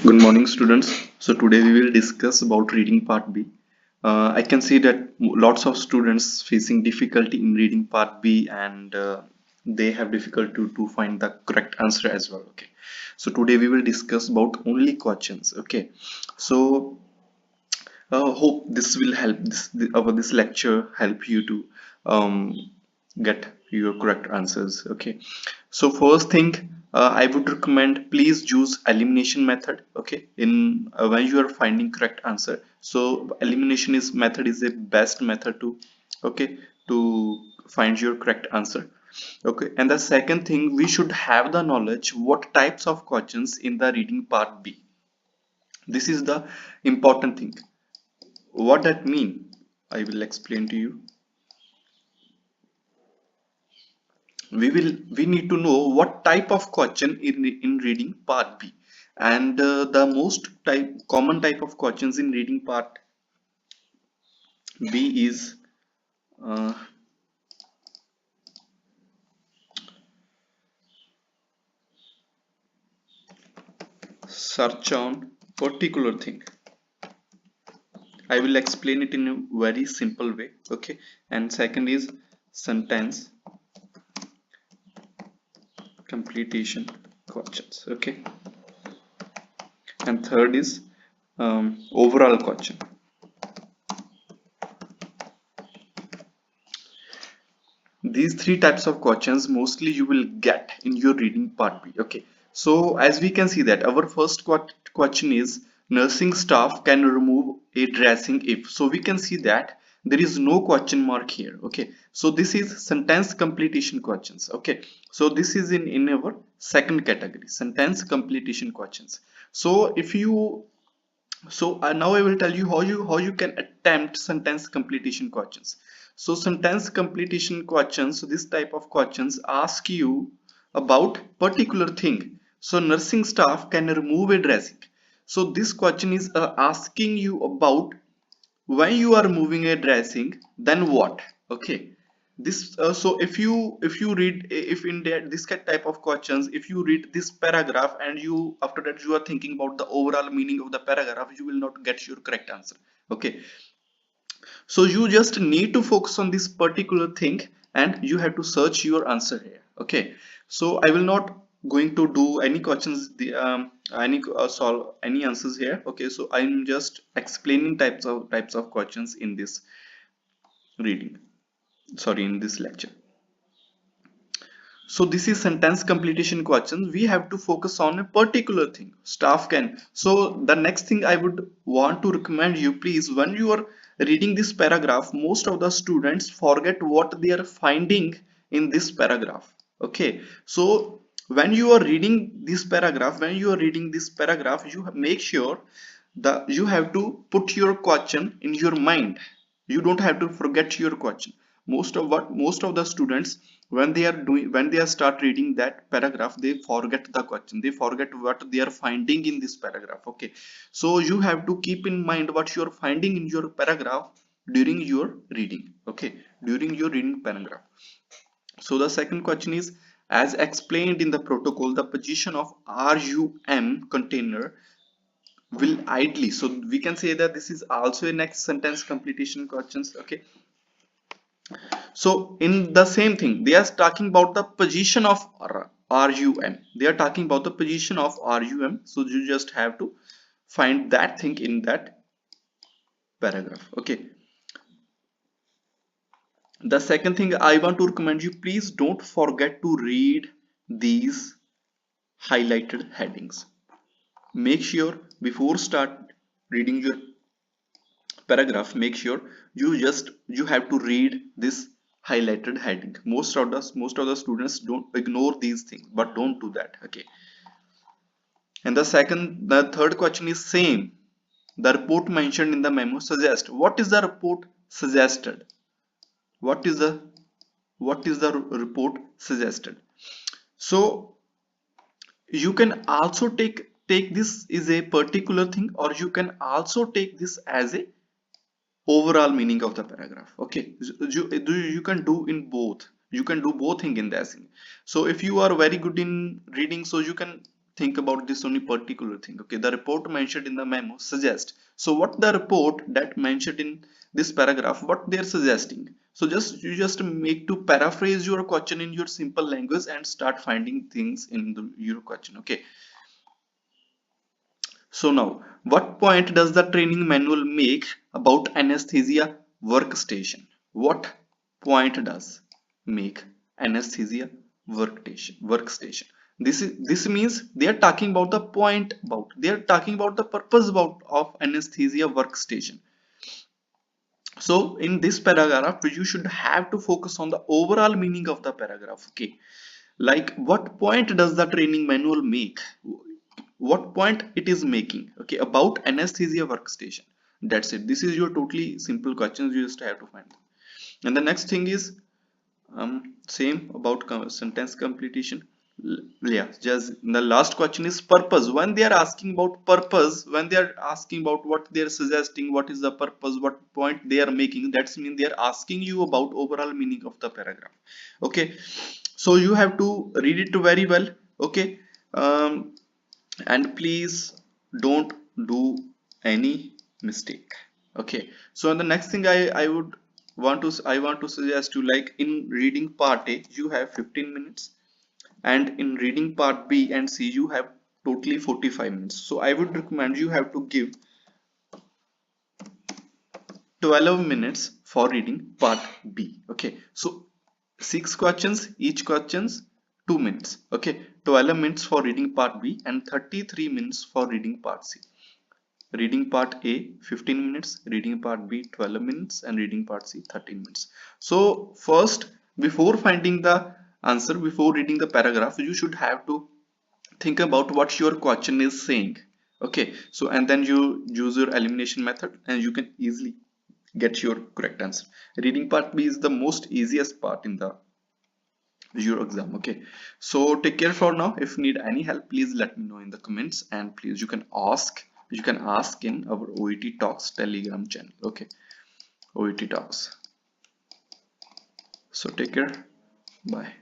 Good morning, students. So today we will discuss about reading part B. I can see that lots of students facing difficulty in reading part B, and they have difficulty to find the correct answer as well. Okay. So today we will discuss about only questions. Okay. So hope this will help this lecture help you to um, get your correct answers. Okay, so first thing, I would recommend please use elimination method. Okay, in when you are finding correct answer, so elimination is method is the best method to, okay, to find your correct answer. Okay, and the second thing, we should have the knowledge what types of questions in the reading part B. This is the important thing. What that mean, I will explain to you. We need to know what type of question in reading part B, and the most common type of questions in reading part B is uh, search on particular thing. I will explain it in a very simple way. Okay, and second is sentence completion questions. Okay, and third is overall question. These three types of questions mostly you will get in your reading part B. Okay, so as we can see that our first question is nursing staff can remove a dressing if. So we can see that there is no question mark here. Okay, so this is sentence completion questions. Okay, so this is in our second category, sentence completion questions. So if you, so now I will tell you how you can attempt sentence completion questions. So sentence completion questions, so this type of questions ask you about particular thing. So nursing staff can remove a dressing. So this question is asking you about when you are moving a dressing, then what? Okay, this so if you read, if in that this type of questions, if you read this paragraph and you after that you are thinking about the overall meaning of the paragraph, you will not get your correct answer. Okay, so you just need to focus on this particular thing and you have to search your answer here. Okay, so I will not going to do any questions, the any solve any answers here. Okay, so I'm just explaining types of questions in this reading, sorry, in this lecture. So this is sentence completion questions. We have to focus on a particular thing. Staff can. So the next thing I would want to recommend you, please, when you are reading this paragraph, most of the students forget what they are finding in this paragraph. Okay. So when you are reading this paragraph, you make sure that you have to put your question in your mind. You don't have to forget your question. Most of the students, when they are doing, when they are start reading that paragraph, they forget the question, they forget what they are finding in this paragraph. Okay, so you have to keep in mind what you are finding in your paragraph during your reading. Okay, during your reading paragraph. So the second question is, as explained in the protocol, the position of rum container will idly. So we can say that this is also a next sentence completion questions. Okay, so in the same thing, they are talking about the position of RUM. They are talking about the position of RUM. So you just have to find that thing in that paragraph. Okay. The second thing I want to recommend you, please don't forget to read these highlighted headings. Make sure before start reading your paragraph, make sure you have to read this highlighted heading. Most of the students don't ignore these things, but don't do that. Okay, and the third question is same. The report mentioned in the memo suggest. What is the report suggested? What is the what is the report suggested? So you can also take this is a particular thing, or you can also take this as a overall meaning of the paragraph. Okay, you can do in both, you can do both thing in this thing. So if you are very good in reading, so you can think about this only particular thing. Okay, the report mentioned in the memo suggest. So what the report that mentioned in this paragraph, what they're suggesting. So you just make to paraphrase your question in your simple language and start finding things in your question. Okay. So now, what point does the training manual make about anesthesia workstation? What point does make anesthesia workstation? This means they are talking about the point about, they are talking about the purpose about of anesthesia workstation. So in this paragraph, you should have to focus on the overall meaning of the paragraph. Okay, like what point does the training manual make, what point it is making, okay, about anesthesia workstation. That's it. This is your totally simple questions, you just have to find. And the next thing is same about sentence completion. Yeah, just the last question is purpose. When they are asking about purpose, when they are asking about what they are suggesting, what is the purpose, what point they are making, that's mean they are asking you about overall meaning of the paragraph. Okay, so you have to read it very well. Okay, and please don't do any mistake. Okay, so the next thing I would want to suggest you, like in reading part A you have 15 minutes, and in reading part B and C you have totally 45 minutes. So I would recommend you have to give 12 minutes for reading part B. Okay, so 6 questions, each questions 2 minutes. Okay, 12 minutes for reading part B and 33 minutes for reading part C. Reading part A 15 minutes, reading part B 12 minutes, and reading part C 13 minutes. So first, before finding the answer, before reading the paragraph, you should have to think about what your question is saying. Okay, so and then you use your elimination method and you can easily get your correct answer. Reading part B is the most easiest part in the your exam. Okay, so take care for now. If you need any help, please let me know in the comments, and please you can ask in our OET Talks Telegram channel. Okay, OET Talks. So take care, bye.